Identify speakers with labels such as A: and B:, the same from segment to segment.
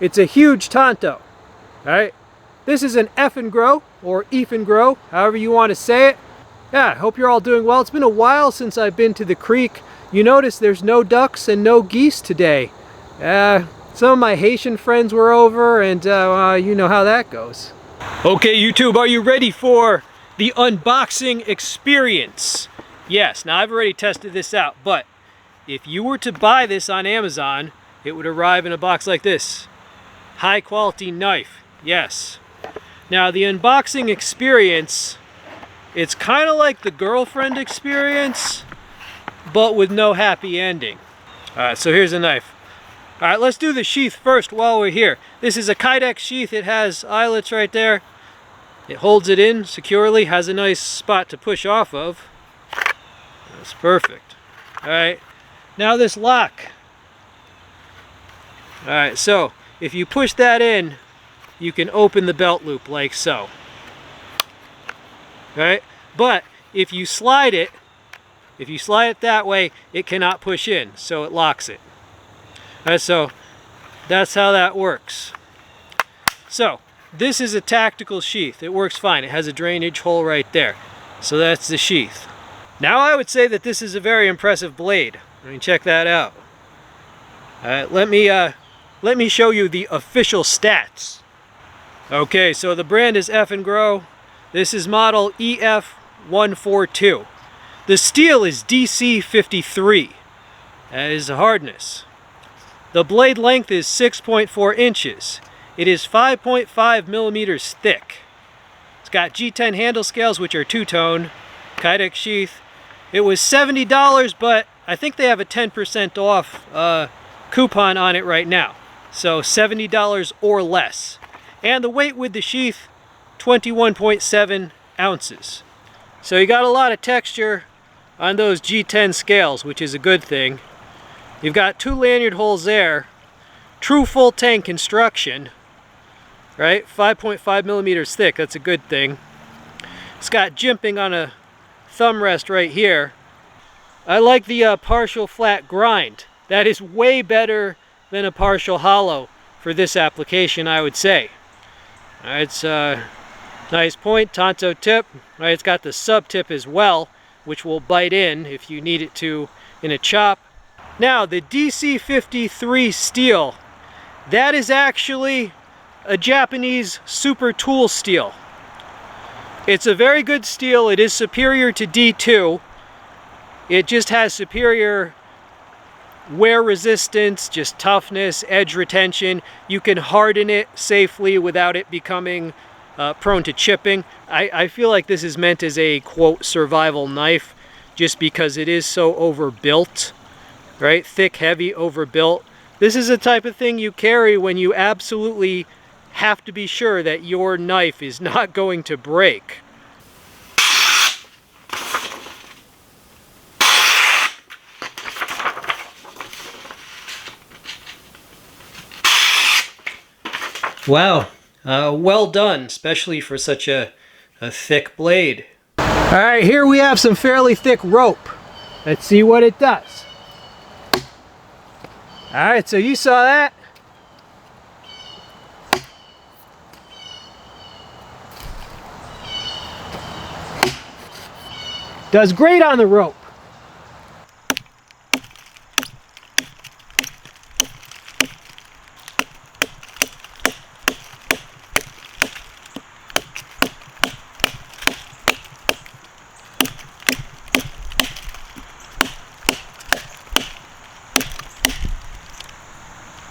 A: It's a huge Tanto. Alright? This is an Eafengrow, or Eafengrow, however you want to say it. Yeah, I hope you're all doing well. It's been a while since I've been to the creek. You notice there's no ducks and no geese today. Some of my Haitian friends were over, and you know how that goes. Okay, YouTube, are you ready for the unboxing experience? Yes, now I've already tested this out, but if you were to buy this on Amazon, it would arrive in a box like this. High quality knife, yes. Now the unboxing experience, it's kind of like the girlfriend experience, but with no happy ending. Alright, so here's the knife. Alright, let's do the sheath first while we're here. This is a Kydex sheath. It has eyelets right there. It holds it in securely, has a nice spot to push off of. That's perfect. Alright, now this lock. Alright, so if you push that in, you can open the belt loop like so. Alright, but if you slide it that way, it cannot push in, so it locks it. Alright, so that's how that works. So this is a tactical sheath. It works fine. It has a drainage hole right there. So that's the sheath. Now I would say that this is a very impressive blade. I mean, check that out. Alright, let me show you the official stats. Okay, so the brand is Eafengrow. This is model EF142. The steel is DC53. That is the hardness. The blade length is 6.4 inches. It is 5.5 millimeters thick. It's got G10 handle scales, which are two-tone. Kydex sheath. It was $70, but I think they have a 10% off coupon on it right now. So $70 or less. And the weight with the sheath, 21.7 ounces. So you got a lot of texture on those G10 scales, which is a good thing. You've got two lanyard holes there. True full tank construction. Right? 5.5 millimeters thick. That's a good thing. It's got jimping on a thumb rest right here. I like the partial flat grind. That is way better than a partial hollow for this application, I would say. Alright, it's a nice point, Tanto tip. Alright, it's got the sub tip as well, which will bite in if you need it to in a chop. Now, the DC53 steel, that is actually a Japanese super tool steel. It's a very good steel. It is superior to D2. It just has superior wear resistance, just toughness, edge retention. You can harden it safely without it becoming prone to chipping. I feel like this is meant as a, quote, survival knife, just because it is so overbuilt, right? Thick, heavy, overbuilt. This is the type of thing you carry when you absolutely have to be sure that your knife is not going to break. Wow, well done, especially for such a thick blade. Alright, here we have some fairly thick rope. Let's see what it does. Alright, so you saw that. Does great on the rope.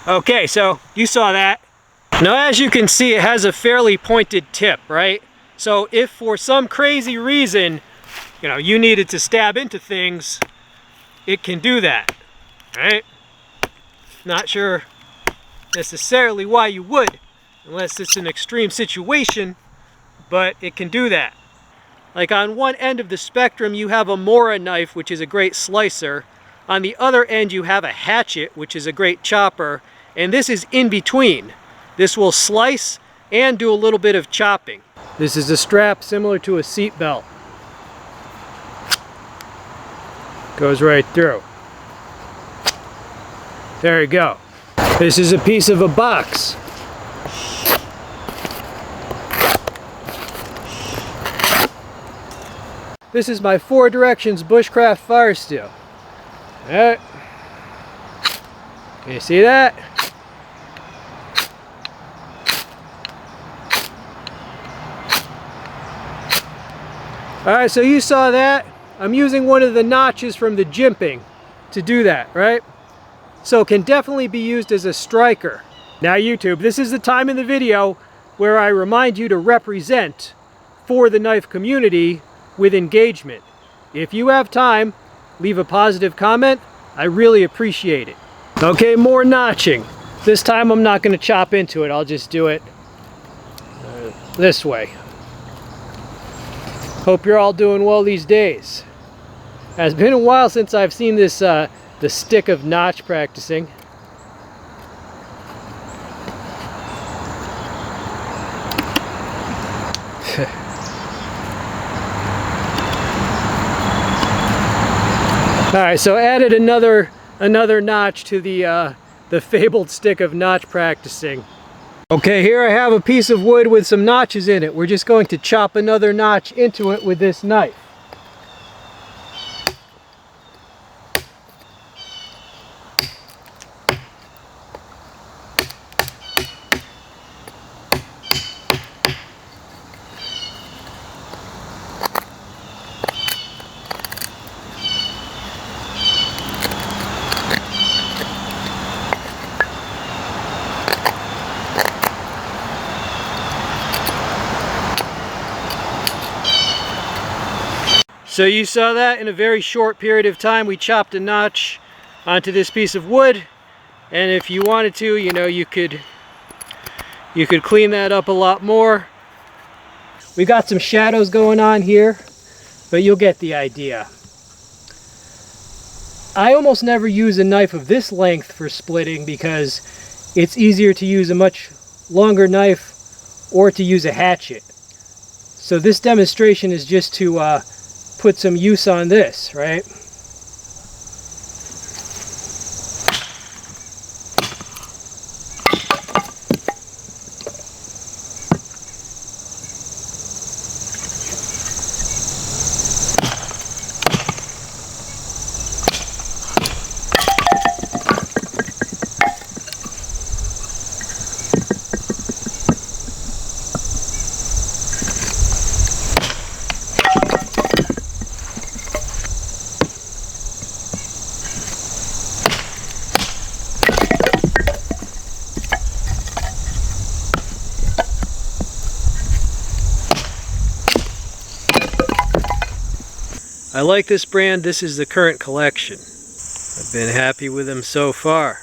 A: Okay, so you saw that. Now as you can see, it has a fairly pointed tip, right? So if for some crazy reason, you know, you needed to stab into things, it can do that, right? Not sure necessarily why you would, unless it's an extreme situation, but it can do that. Like on one end of the spectrum, you have a Mora knife, which is a great slicer. On the other end, you have a hatchet, which is a great chopper, and this is in between. This will slice and do a little bit of chopping. This is a strap similar to a seat belt. Goes right through. There you go. This is a piece of a box. This is my 4 Directions Bushcraft fire steel. Alright. Can you see that? Alright, so you saw that. I'm using one of the notches from the jimping to do that, right? So it can definitely be used as a striker. Now YouTube, this is the time in the video where I remind you to represent for the knife community with engagement. If you have time, leave a positive comment. I really appreciate it. Okay, more notching. This time I'm not going to chop into it. I'll just do it this way. Hope you're all doing well these days. It's been a while since I've seen this the stick of notch practicing. Alright, so added another notch to the fabled stick of notch practicing. Okay, here I have a piece of wood with some notches in it. We're just going to chop another notch into it with this knife. So you saw that in a very short period of time we chopped a notch onto this piece of wood, and if you wanted to, you know, you could clean that up a lot more. We got some shadows going on here, but you'll get the idea. I almost never use a knife of this length for splitting because it's easier to use a much longer knife or to use a hatchet. So this demonstration is just to put some use on this, right? I like this brand. This is the current collection. I've been happy with them so far.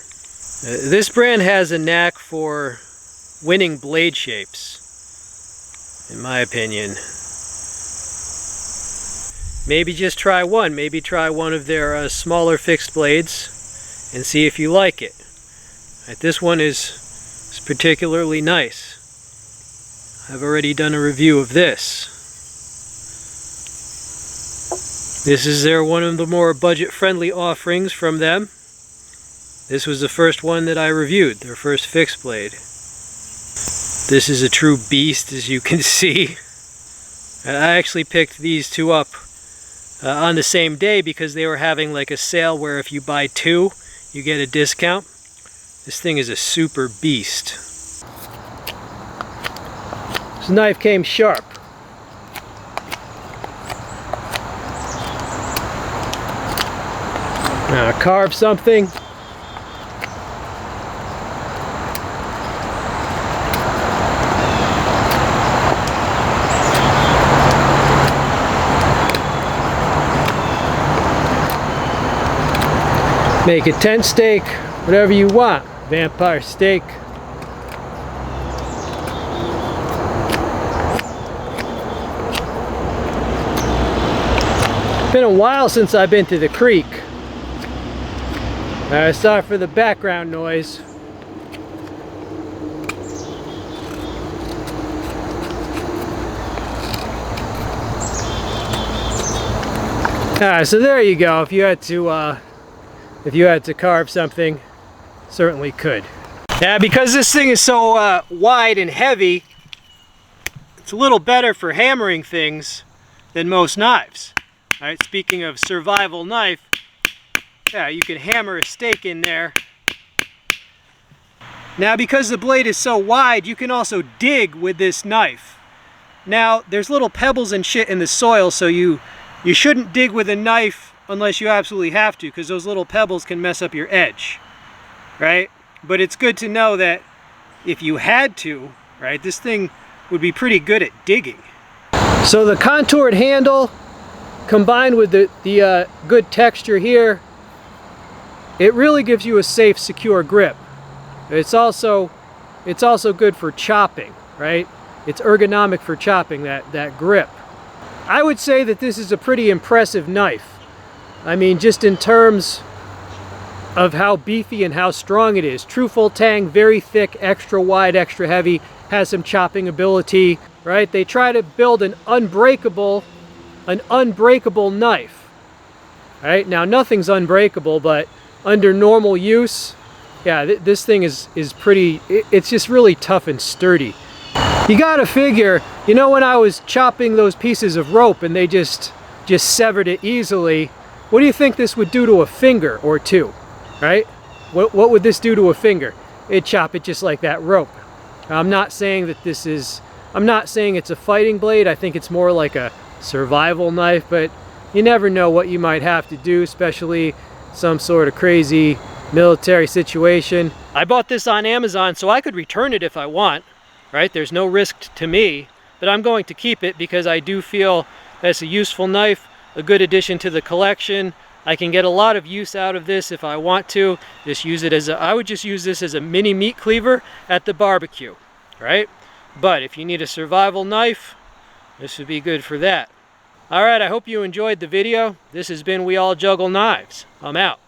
A: This brand has a knack for winning blade shapes, in my opinion. Maybe just try one. Maybe try one of their smaller fixed blades and see if you like it. This one is particularly nice. I've already done a review of this. This is one of the more budget-friendly offerings from them. This was the first one that I reviewed, their first fixed blade. This is a true beast, as you can see. I actually picked these two up on the same day because they were having like a sale where if you buy 2, you get a discount. This thing is a super beast. This knife came sharp. Now carve something. Make a tent steak, whatever you want. Vampire steak. Been a while since I've been to the creek. Sorry for the background noise. So there you go. If you had to carve something, certainly could. Yeah, because this thing is so wide and heavy, it's a little better for hammering things than most knives. All right, speaking of survival knife, yeah, you can hammer a steak in there. Now, because the blade is so wide, you can also dig with this knife. Now, there's little pebbles and shit in the soil, so you shouldn't dig with a knife unless you absolutely have to, because those little pebbles can mess up your edge, right? But it's good to know that if you had to, right, this thing would be pretty good at digging. So the contoured handle combined with the good texture here, it really gives you a safe, secure grip. It's also good for chopping, right? It's ergonomic for chopping, that grip. I would say that this is a pretty impressive knife. I mean, just in terms of how beefy and how strong it is. True full tang, very thick, extra wide, extra heavy, has some chopping ability, right? They try to build an unbreakable knife, right? Now, nothing's unbreakable, but under normal use, yeah, this thing is pretty, it's just really tough and sturdy. You gotta figure, you know, when I was chopping those pieces of rope and they just severed it easily, what do you think this would do to a finger or two, right? What would this do to a finger? It'd chop it just like that rope. I'm not saying that I'm not saying it's a fighting blade. I think it's more like a survival knife, but you never know what you might have to do, especially some sort of crazy military situation. I bought this on Amazon so I could return it if I want, right? There's no risk to me, but I'm going to keep it because I do feel that's a useful knife, a good addition to the collection. I can get a lot of use out of this if I want to. Just use it as I would just use this as a mini meat cleaver at the barbecue, right? But if you need a survival knife, this would be good for that. All right, I hope you enjoyed the video. This has been We All Juggle Knives. I'm out.